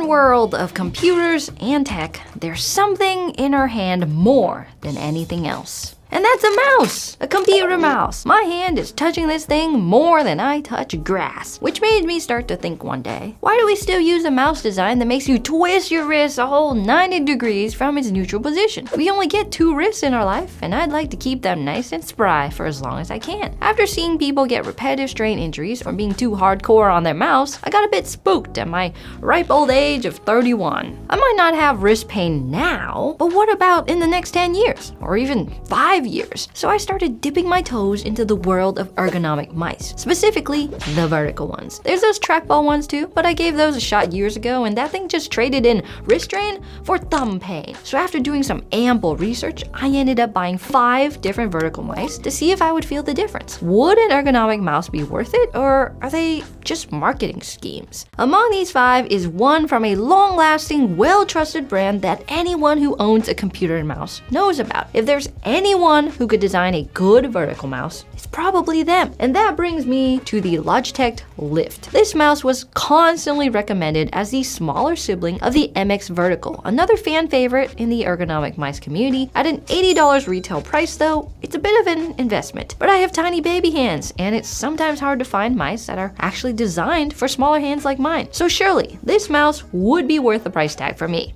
world of computers and tech, there's something in our hand more than anything else. And that's a mouse! A computer mouse! My hand is touching this thing more than I touch grass. Which made me start to think one day, why do we still use a mouse design that makes you twist your wrist a whole 90 degrees from its neutral position? We only get 2 wrists in our life, and I'd like to keep them nice and spry for as long as I can. After seeing people get repetitive strain injuries from being too hardcore on their mouse, I got a bit spooked at my ripe old age of 31. I might not have wrist pain now, but what about in the next 10 years? Or even 5 years. So I started dipping my toes into the world of ergonomic mice, specifically the vertical ones. There's those trackball ones too, but I gave those a shot years ago and that thing just traded in wrist strain for thumb pain. So after doing some ample research, I ended up buying 5 different vertical mice to see if I would feel the difference. Would an ergonomic mouse be worth it, or are they just marketing schemes? Among these 5 is one from a long-lasting, well-trusted brand that anyone who owns a computer and mouse knows about. If there's anyone who could design a good vertical mouse, it's probably them. And that brings me to the Logitech Lift. This mouse was constantly recommended as the smaller sibling of the MX Vertical, another fan favorite in the ergonomic mice community. At an $80 retail price though, it's a bit of an investment. But I have tiny baby hands, and it's sometimes hard to find mice that are actually designed for smaller hands like mine. So surely, this mouse would be worth the price tag for me.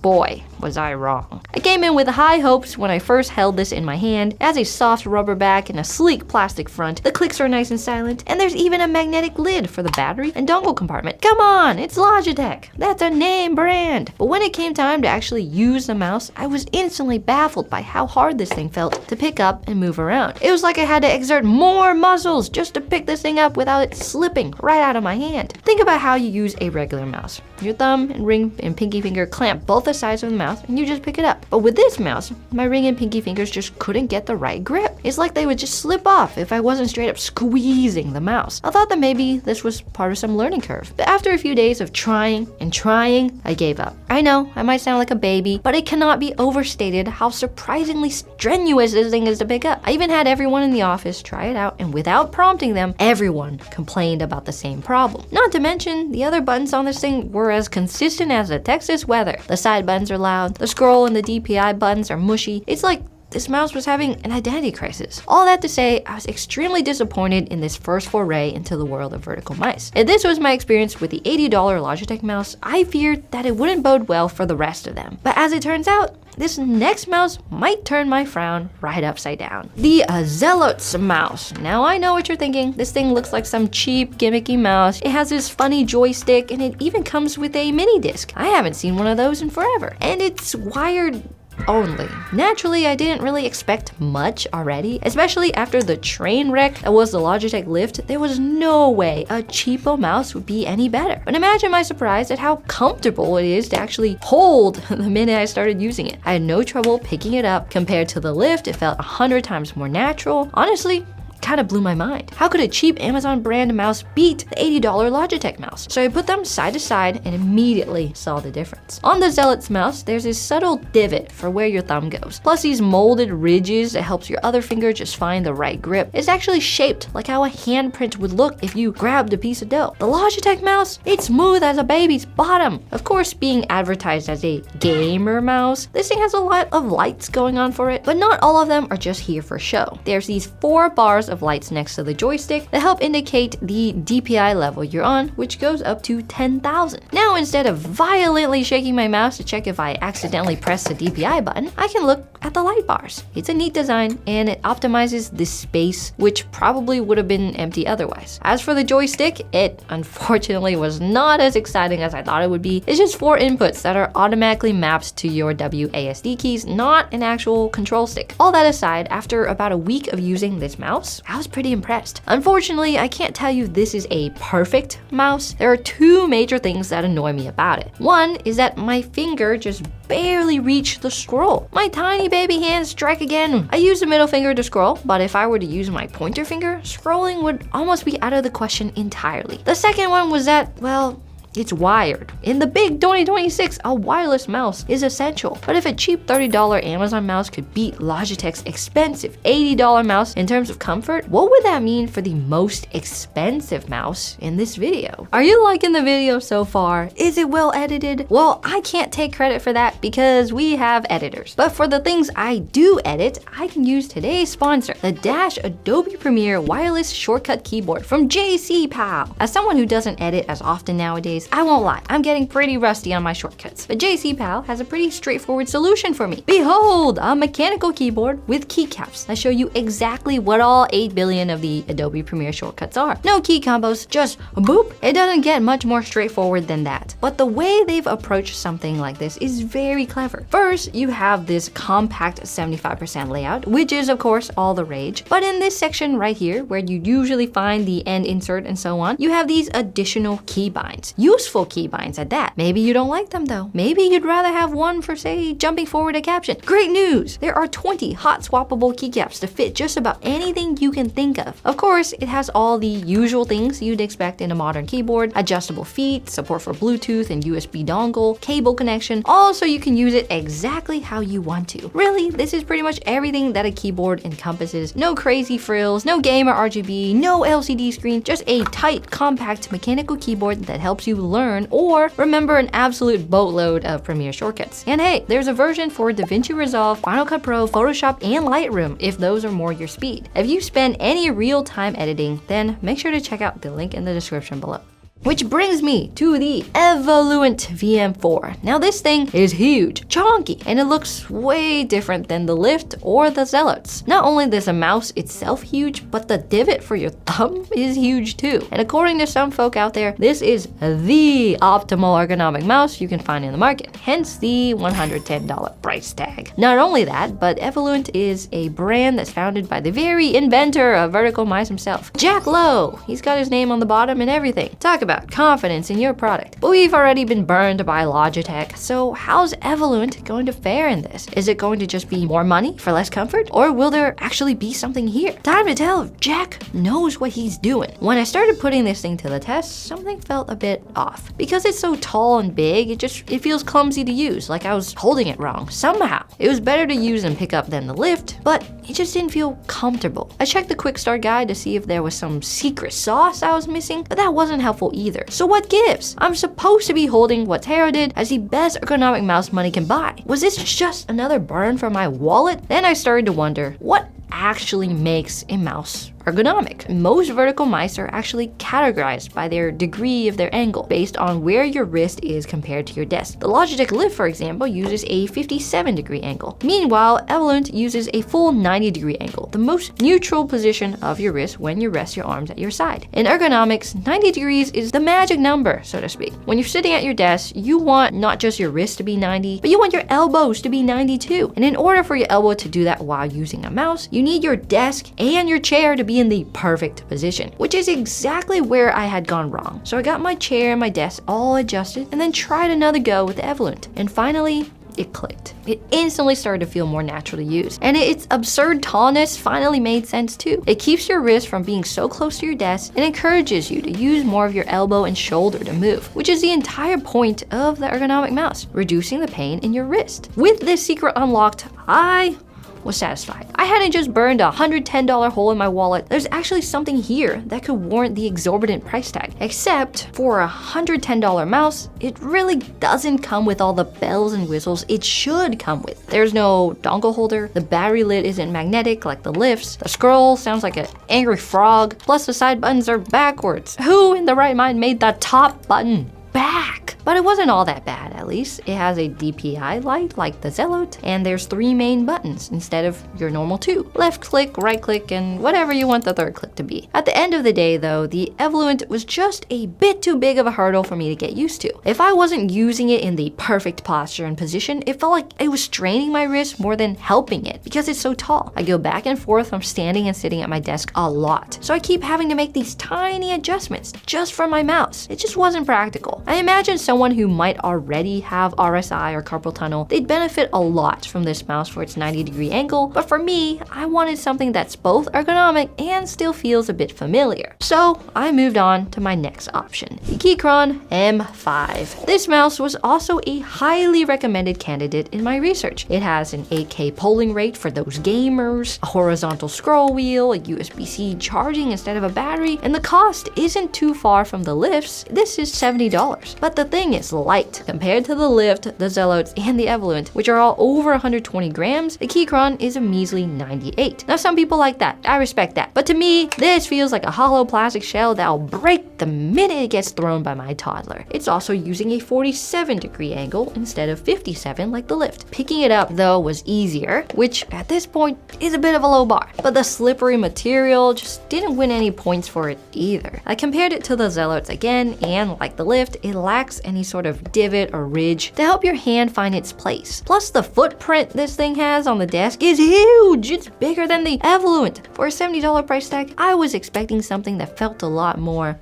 Boy, was I wrong. I came in with high hopes when I first held this in my hand. It has a soft rubber back and a sleek plastic front. The clicks are nice and silent, and there's even a magnetic lid for the battery and dongle compartment. Come on, it's Logitech. That's a name brand. But when it came time to actually use the mouse, I was instantly baffled by how hard this thing felt to pick up and move around. It was like I had to exert more muscles just to pick this thing up without it slipping right out of my hand. Think about how you use a regular mouse. Your thumb and ring and pinky finger clamp both the sides of the mouse and you just pick it up. But with this mouse, my ring and pinky fingers just couldn't get the right grip. It's like they would just slip off if I wasn't straight up squeezing the mouse. I thought that maybe this was part of some learning curve. But after a few days of trying and trying, I gave up. I know, I might sound like a baby, but it cannot be overstated how surprisingly strenuous this thing is to pick up. I even had everyone in the office try it out, and without prompting them, everyone complained about the same problem. Not to mention, the other buttons on this thing were as consistent as the Texas weather. The side buttons are loud, the scroll and the DPI buttons are mushy. It's like this mouse was having an identity crisis. All that to say, I was extremely disappointed in this first foray into the world of vertical mice. If this was my experience with the $80 Logitech mouse, I feared that it wouldn't bode well for the rest of them. But as it turns out, this next mouse might turn my frown right upside down. The Zelotes mouse. Now I know what you're thinking. This thing looks like some cheap gimmicky mouse. It has this funny joystick and it even comes with a mini disc. I haven't seen one of those in forever. And it's wired only. Naturally, I didn't really expect much already, especially after the train wreck that was the Logitech Lift. There was no way a cheapo mouse would be any better. But imagine my surprise at how comfortable it is to actually hold the minute I started using it. I had no trouble picking it up. Compared to the Lift, it felt 100 times more natural. Honestly, kind of blew my mind. How could a cheap Amazon brand mouse beat the $80 Logitech mouse? So I put them side to side and immediately saw the difference. On the Zelotes mouse, there's this subtle divot for where your thumb goes, plus these molded ridges that helps your other finger just find the right grip. It's actually shaped like how a handprint would look if you grabbed a piece of dough. The Logitech mouse, it's smooth as a baby's bottom. Of course, being advertised as a gamer mouse, this thing has a lot of lights going on for it, but not all of them are just here for show. There's these 4 bars of lights next to the joystick that help indicate the DPI level you're on, which goes up to 10,000. Now, instead of violently shaking my mouse to check if I accidentally press the DPI button, I can look at the light bars. It's a neat design and it optimizes this space, which probably would have been empty otherwise. As for the joystick, it unfortunately was not as exciting as I thought it would be. It's just 4 inputs that are automatically mapped to your WASD keys, not an actual control stick. All that aside, after about a week of using this mouse, I was pretty impressed. Unfortunately, I can't tell you this is a perfect mouse. There are 2 major things that annoy me about it. One is that my finger just barely reached the scroll. My tiny baby hands strike again. I use the middle finger to scroll, but if I were to use my pointer finger, scrolling would almost be out of the question entirely. The second one was that, well, it's wired. In the big 2026, a wireless mouse is essential. But if a cheap $30 Amazon mouse could beat Logitech's expensive $80 mouse in terms of comfort, what would that mean for the most expensive mouse in this video? Are you liking the video so far? Is it well edited? Well, I can't take credit for that because we have editors. But for the things I do edit, I can use today's sponsor, the Dash Adobe Premiere wireless shortcut keyboard from JCPal. As someone who doesn't edit as often nowadays, I won't lie, I'm getting pretty rusty on my shortcuts. But JCPal has a pretty straightforward solution for me. Behold, a mechanical keyboard with keycaps that show you exactly what all 8 billion of the Adobe Premiere shortcuts are. No key combos, just boop. It doesn't get much more straightforward than that. But the way they've approached something like this is very clever. First, you have this compact 75% layout, which is of course all the rage. But in this section right here, where you usually find the end insert and so on, you have these additional keybinds. Useful keybinds at that. Maybe you don't like them though. Maybe you'd rather have one for, say, jumping forward a caption. Great news! There are 20 hot swappable keycaps to fit just about anything you can think of. Of course, it has all the usual things you'd expect in a modern keyboard: adjustable feet, support for Bluetooth and USB dongle, cable connection, all so you can use it exactly how you want to. Really, this is pretty much everything that a keyboard encompasses. No crazy frills, no gamer RGB, no LCD screen, just a tight, compact mechanical keyboard that helps you learn or remember an absolute boatload of Premiere shortcuts. And hey, there's a version for DaVinci Resolve, Final Cut Pro, Photoshop, and Lightroom if those are more your speed. If you spend any real-time editing, then make sure to check out the link in the description below. Which brings me to the Evoluent VM4. Now this thing is huge, chonky, and it looks way different than the Lift or the Zelotes. Not only is the mouse itself huge, but the divot for your thumb is huge too. And according to some folk out there, this is the optimal ergonomic mouse you can find in the market, hence the $110 price tag. Not only that, but Evoluent is a brand that's founded by the very inventor of vertical mice himself, Jack Lowe. He's got his name on the bottom and everything. Talk about confidence in your product. But we've already been burned by Logitech, so how's Evoluent going to fare in this? Is it going to just be more money for less comfort? Or will there actually be something here? Time to tell if Jack knows what he's doing. When I started putting this thing to the test, something felt a bit off. Because it's so tall and big, it feels clumsy to use, like I was holding it wrong somehow. It was better to use and pick up than the Lift, but it just didn't feel comfortable. I checked the quick start guide to see if there was some secret sauce I was missing, but that wasn't helpful either. So what gives? I'm supposed to be holding what heralded as the best ergonomic mouse money can buy. Was this just another burn from my wallet? Then I started to wonder, what actually makes a mouse ergonomic? Most vertical mice are actually categorized by their degree of their angle based on where your wrist is compared to your desk. The Logitech Lift, for example, uses a 57-degree angle. Meanwhile, Evoluent uses a full 90-degree angle, the most neutral position of your wrist when you rest your arms at your side. In ergonomics, 90 degrees is the magic number, so to speak. When you're sitting at your desk, you want not just your wrist to be 90, but you want your elbows to be 90 too. And in order for your elbow to do that while using a mouse, you need your desk and your chair to be in the perfect position, which is exactly where I had gone wrong. So I got my chair and my desk all adjusted and then tried another go with the Evoluent. And finally, it clicked. It instantly started to feel more natural to use. And its absurd tallness finally made sense too. It keeps your wrist from being so close to your desk and encourages you to use more of your elbow and shoulder to move, which is the entire point of the ergonomic mouse, reducing the pain in your wrist. With this secret unlocked, I was satisfied. I hadn't just burned a $110 hole in my wallet. There's actually something here that could warrant the exorbitant price tag. Except for a $110 mouse, it really doesn't come with all the bells and whistles it should come with. There's no dongle holder, the battery lid isn't magnetic like the Lifts, the scroll sounds like an angry frog, plus the side buttons are backwards. Who in the right mind made the top button back? But it wasn't all that bad, at least. It has a DPI light like the Zelote, and there's 3 main buttons instead of your normal 2. Left click, right click, and whatever you want the third click to be. At the end of the day though, the Evoluent was just a bit too big of a hurdle for me to get used to. If I wasn't using it in the perfect posture and position, it felt like it was straining my wrist more than helping it because it's so tall. I go back and forth from standing and sitting at my desk a lot. So I keep having to make these tiny adjustments just for my mouse. It just wasn't practical. I imagine someone who might already maybe have RSI or carpal tunnel, they'd benefit a lot from this mouse for its 90-degree angle, but for me, I wanted something that's both ergonomic and still feels a bit familiar. So I moved on to my next option, the Keychron M5. This mouse was also a highly recommended candidate in my research. It has an 8K polling rate for those gamers, a horizontal scroll wheel, a USB-C charging instead of a battery, and the cost isn't too far from the Lifts. This is $70. But the thing is light. Compared to the Lift, the Zelotes, and the Evoluent, which are all over 120 grams, the Keychron is a measly 98. Now some people like that, I respect that, but to me, this feels like a hollow plastic shell that'll break the minute it gets thrown by my toddler. It's also using a 47-degree angle instead of 57 like the Lift. Picking it up though was easier, which at this point is a bit of a low bar, but the slippery material just didn't win any points for it either. I compared it to the Zelotes again, and like the Lift, it lacks any sort of divot or ridge to help your hand find its place. Plus the footprint this thing has on the desk is huge. It's bigger than the Evoluent. For a $70 price tag, I was expecting something that felt a lot more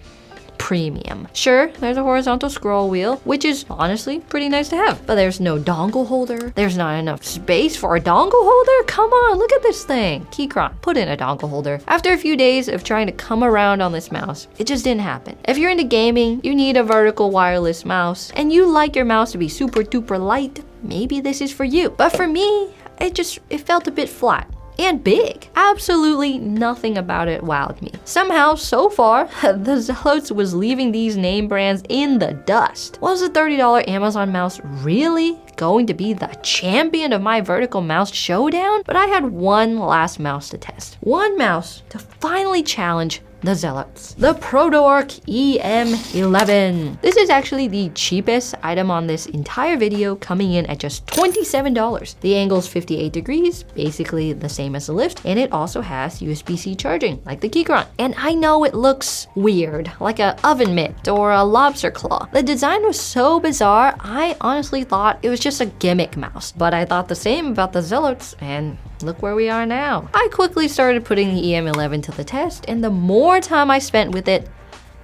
premium. Sure, there's a horizontal scroll wheel, which is honestly pretty nice to have, but there's no dongle holder. There's not enough space for a dongle holder? Come on, look at this thing. Keychron, put in a dongle holder. After a few days of trying to come around on this mouse, it just didn't happen. If you're into gaming, you need a vertical wireless mouse, and you like your mouse to be super duper light, maybe this is for you. But for me, it felt a bit flat. And big. Absolutely nothing about it wowed me. Somehow, so far, the Zelotes was leaving these name brands in the dust. Was the $30 Amazon mouse really going to be the champion of my vertical mouse showdown? But I had one last mouse to test. One mouse to finally challenge the Zelotes. The Protoarc EM11. This is actually the cheapest item on this entire video, coming in at just $27. The angle's 58 degrees, basically the same as the Lift, and it also has USB-C charging, like the Keychron. And I know it looks weird, like an oven mitt or a lobster claw. The design was so bizarre, I honestly thought it was just a gimmick mouse. But I thought the same about the Zelotes, and look where we are now. I quickly started putting the EM11 to the test, and the more time I spent with it,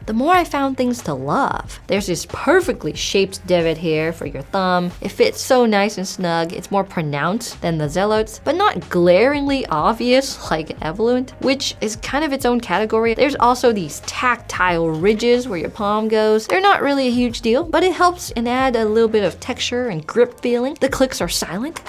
the more I found things to love. There's this perfectly shaped divot here for your thumb. It fits so nice and snug. It's more pronounced than the Zelotes, but not glaringly obvious like Evoluent, which is kind of its own category. There's also these tactile ridges where your palm goes. They're not really a huge deal, but it helps and add a little bit of texture and grip feeling. The clicks are silent,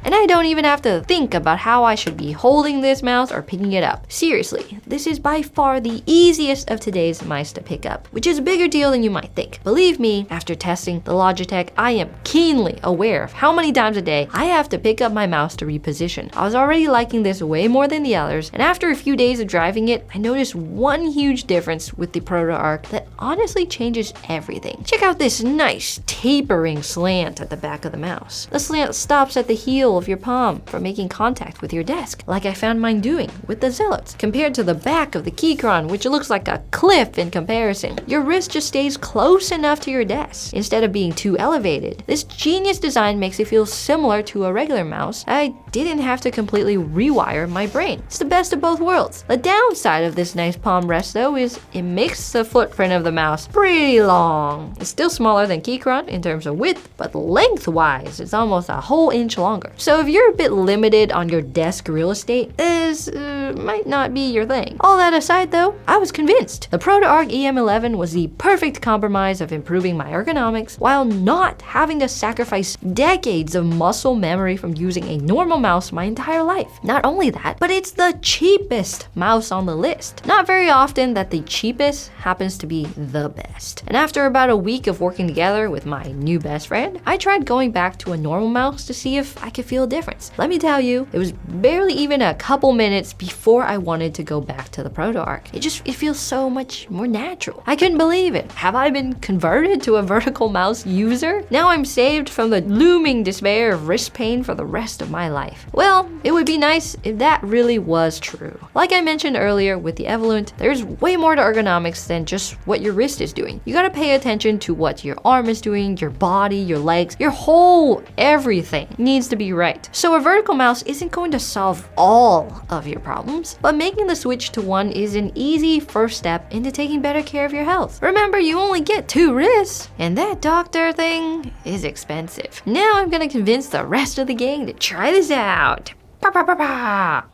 and I don't even have to think about how I should be holding this mouse or picking it up. Seriously, this is by far the easiest of today's mice to pick up, which is a bigger deal than you might think. Believe me, after testing the Logitech, I am keenly aware of how many times a day I have to pick up my mouse to reposition. I was already liking this way more than the others, and after a few days of driving it, I noticed one huge difference with the Protoarc that honestly changes everything. Check out this nice tapering slant at the back of the mouse. The slant stops at the heel of your palm from making contact with your desk, like I found mine doing with the Zelotes, compared to the back of the Keychron, which looks like a cliff in comparison. Your wrist just stays close enough to your desk instead of being too elevated. This genius design makes it feel similar to a regular mouse. I didn't have to completely rewire my brain. It's the best of both worlds. The downside of this nice palm rest though is it makes the footprint of the mouse pretty long. It's still smaller than Keychron in terms of width, but lengthwise it's almost a whole inch longer. So if you're a bit limited on your desk real estate, this might not be your thing. All that aside though, I was convinced. The Protoarc EM11 was the perfect compromise of improving my ergonomics while not having to sacrifice decades of muscle memory from using a normal mouse my entire life. Not only that, but it's the cheapest mouse on the list. Not very often that the cheapest happens to be the best. And after about a week of working together with my new best friend, I tried going back to a normal mouse to see if I could feel a difference. Let me tell you, it was barely even a couple minutes before I wanted to go back to the Protoarc. It feels so much more natural. I couldn't believe it. Have I been converted to a vertical mouse user? Now I'm saved from the looming despair of wrist pain for the rest of my life. Well, it would be nice if that really was true. Like I mentioned earlier with the Evoluent, there's way more to ergonomics than just what your wrist is doing. You gotta pay attention to what your arm is doing, your body, your legs, your whole everything needs to be right. So a vertical mouse isn't going to solve all of your problems, but making the switch to one is an easy first step into taking better care of your health. Remember, you only get 2 wrists, and that doctor thing is expensive. Now I'm gonna convince the rest of the gang to try this out. Pa, pa, pa, pa.